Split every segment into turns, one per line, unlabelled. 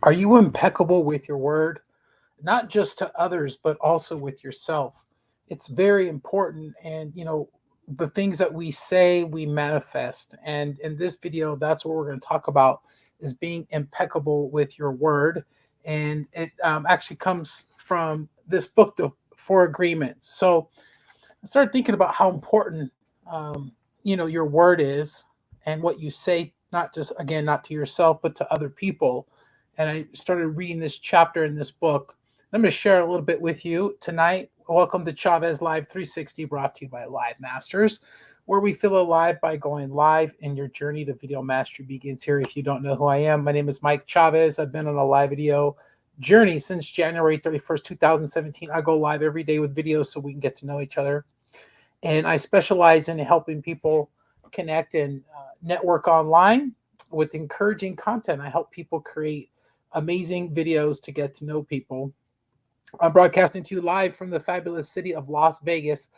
Are you impeccable with your word? Not just to others, but also with yourself. It's very important. And, the things that we say, we manifest. And in this video, that's what we're going to talk about is being impeccable with your word. And it actually comes from this book, The Four Agreements. So I started thinking about how important, your word is and what you say, not just, again, not to yourself, but to other people. And I started reading this chapter in this book. I'm going to share a little bit with you tonight. Welcome to Chavez Live 360, brought to you by Live Masters, where we feel alive by going live, and your journey to video mastery begins here. If you don't know who I am, my name is Mike Chavez. I've been on a live video journey since January 31st, 2017. I go live every day with videos so we can get to know each other. And I specialize in helping people connect and network online with encouraging content. I help people create amazing videos to get to know people. I'm broadcasting to you live from the fabulous city of Las Vegas.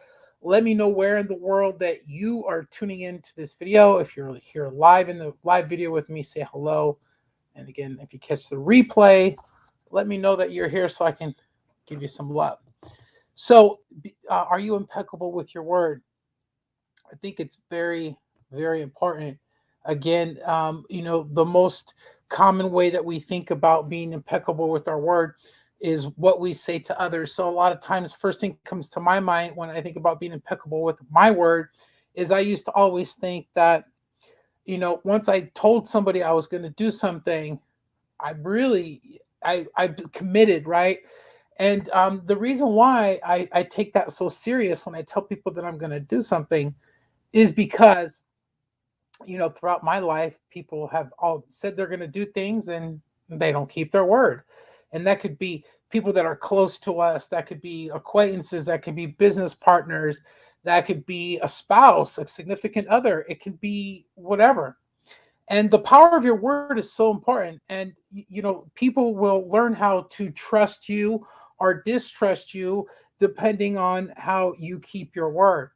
Let me know where in the world that you are tuning into this video. If you're here live in the live video with me, say hello. And again, if you catch the replay, let me know that you're here so I can give you some love. So, are you impeccable with your word? I think it's very, very important. Again, the most common way that we think about being impeccable with our word is what we say to others. So a lot of times, first thing comes to my mind when I think about being impeccable with my word is I used to always think that, once I told somebody I was going to do something, I committed, right? And the reason why I take that so serious when I tell people that I'm going to do something is because, throughout my life, people have all said they're going to do things and they don't keep their word. And that could be people that are close to us, that could be acquaintances, that could be business partners, that could be a spouse, a significant other, it could be whatever. And the power of your word is so important. And, people will learn how to trust you or distrust you depending on how you keep your word.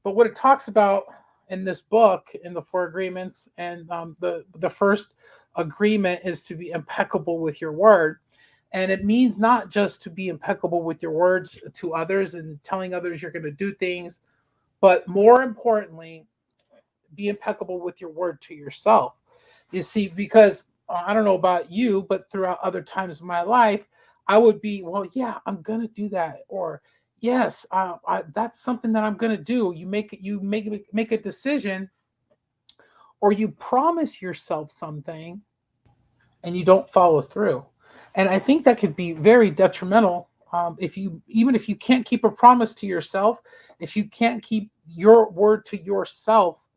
But what it talks about in this book, in the Four Agreements, and the first agreement is to be impeccable with your word. And it means not just to be impeccable with your words to others and telling others you're going to do things, but more importantly, be impeccable with your word to yourself. You see, because I don't know about you, but throughout other times of my life, I would be, well, yeah, I'm gonna do that, or yes, that's something that I'm gonna do. You make a decision, or you promise yourself something, and you don't follow through. And I think that could be very detrimental. If you even if you can't keep a promise to yourself, if you can't keep your word to yourself,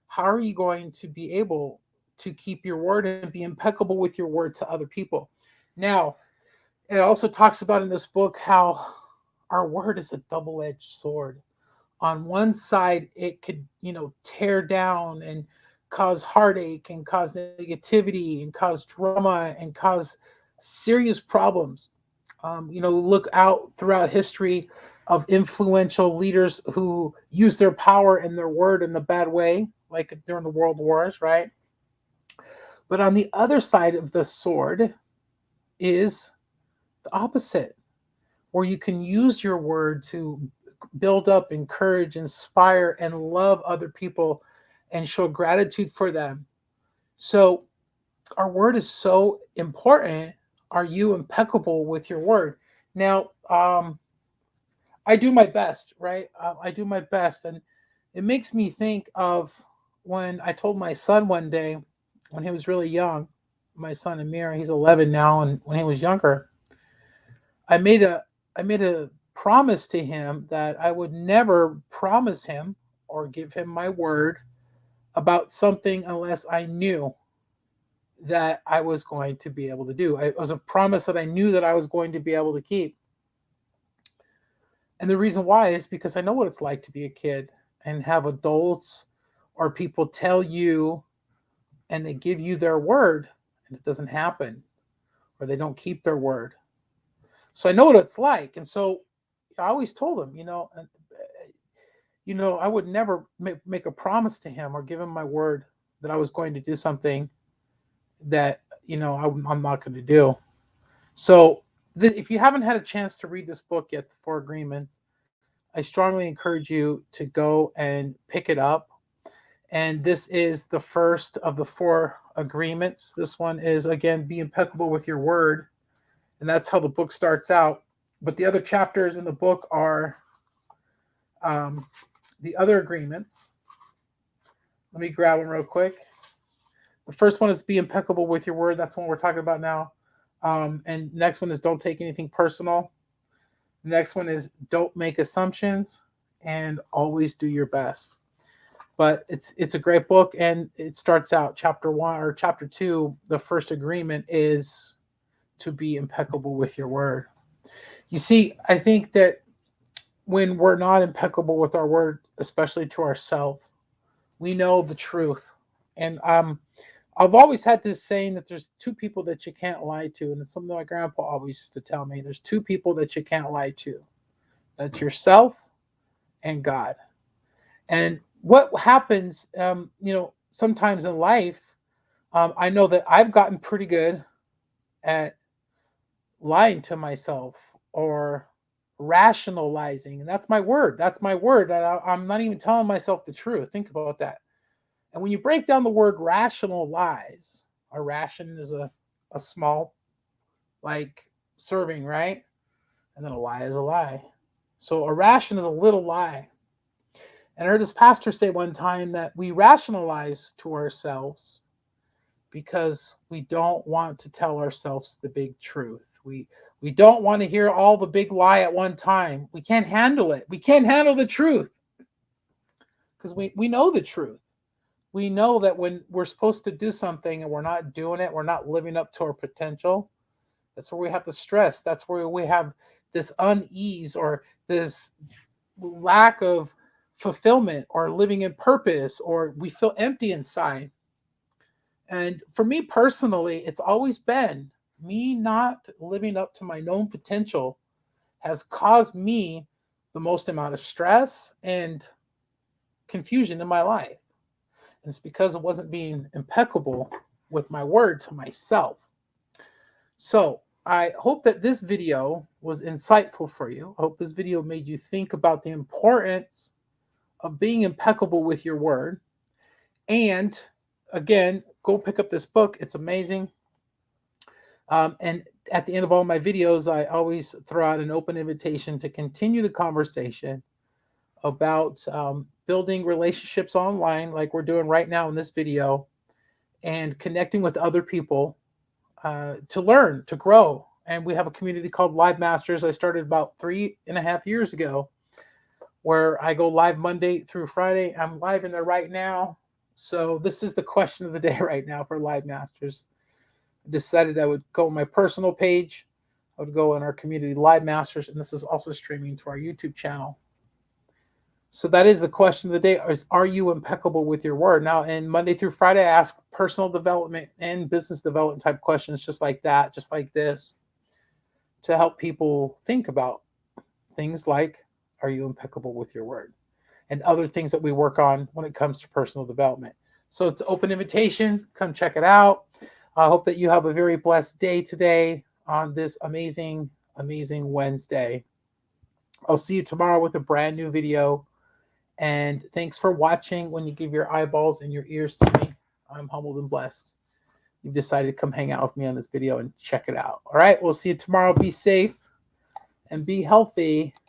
how are you going to be able to keep your word and be impeccable with your word to other people? Now, it also talks about in this book how our word is a double-edged sword. On one side, it could, tear down and cause heartache and cause negativity and cause drama and cause serious problems. Look out throughout history of influential leaders who use their power and their word in a bad way, like during the world wars, right? But on the other side of the sword is the opposite, where you can use your word to build up, encourage, inspire, and love other people and show gratitude for them. So, our word is so important. Are you impeccable with your word? Now, I do my best, right? I do my best. And it makes me think of when I told my son one day when he was really young, my son Amir, he's 11 now. And when he was younger, I made a, I made a promise to him that I would never promise him or give him my word about something unless I knew that I was going to be able to do. It was a promise that I knew that I was going to be able to keep. And the reason why is because I know what it's like to be a kid and have adults or people tell you and they give you their word and it doesn't happen, or they don't keep their word. So I know what it's like. And so I always told him, I would never make a promise to him or give him my word that I was going to do something that I'm not going to do. So if you haven't had a chance to read this book yet, The Four Agreements, I strongly encourage you to go and pick it up. And this is the first of the four agreements. This one is, again, be impeccable with your word. And that's how the book starts out. But the other chapters in the book are the other agreements. Let me grab them real quick. The first one is be impeccable with your word. That's the one we're talking about now. And next one is don't take anything personal. The next one is don't make assumptions and always do your best. But it's a great book, and it starts out chapter 1 or chapter 2. The first agreement is to be impeccable with your word. You see, I think that when we're not impeccable with our word, especially to ourselves, we know the truth. And I've always had this saying that there's two people that you can't lie to, and it's something my grandpa always used to tell me. There's two people that you can't lie to. That's yourself and God. And what happens, sometimes in life, I know that I've gotten pretty good at lying to myself or rationalizing. And that's my word. That's my word. I'm not even telling myself the truth. Think about that. And when you break down the word rationalize, a ration is a small, like, serving, right? And then a lie is a lie. So a ration is a little lie. And I heard this pastor say one time that we rationalize to ourselves because we don't want to tell ourselves the big truth. We don't want to hear all the big lie at one time. We can't handle it. We can't handle the truth because we know the truth. We know that when we're supposed to do something and we're not doing it, we're not living up to our potential. That's where we have the stress. That's where we have this unease or this lack of fulfillment or living in purpose, or we feel empty inside. And for me personally, it's always been me not living up to my known potential has caused me the most amount of stress and confusion in my life. And it's because it wasn't being impeccable with my word to myself. So I hope that this video was insightful for you. I hope this video made you think about the importance of being impeccable with your word. And again, go pick up this book. It's amazing. And at the end of all my videos, I always throw out an open invitation to continue the conversation about building relationships online like we're doing right now in this video, and connecting with other people to learn, to grow. And we have a community called Live Masters. I started about 3.5 years ago, where I go live Monday through Friday. I'm live in there right now. So this is the question of the day right now for Live Masters. I decided I would go on my personal page. I would go on our community Live Masters, and this is also streaming to our YouTube channel. So that is the question of the day, is are you impeccable with your word? Now, in Monday through Friday, I ask personal development and business development type questions just like that, just like this, to help people think about things like, are you impeccable with your word? And other things that we work on when it comes to personal development. So it's open invitation. Come check it out. I hope that you have a very blessed day today on this amazing, amazing Wednesday. I'll see you tomorrow with a brand new video. And thanks for watching. When you give your eyeballs and your ears to me, I'm humbled and blessed. You've decided to come hang out with me on this video and check it out. All right, we'll see you tomorrow. Be safe and be healthy.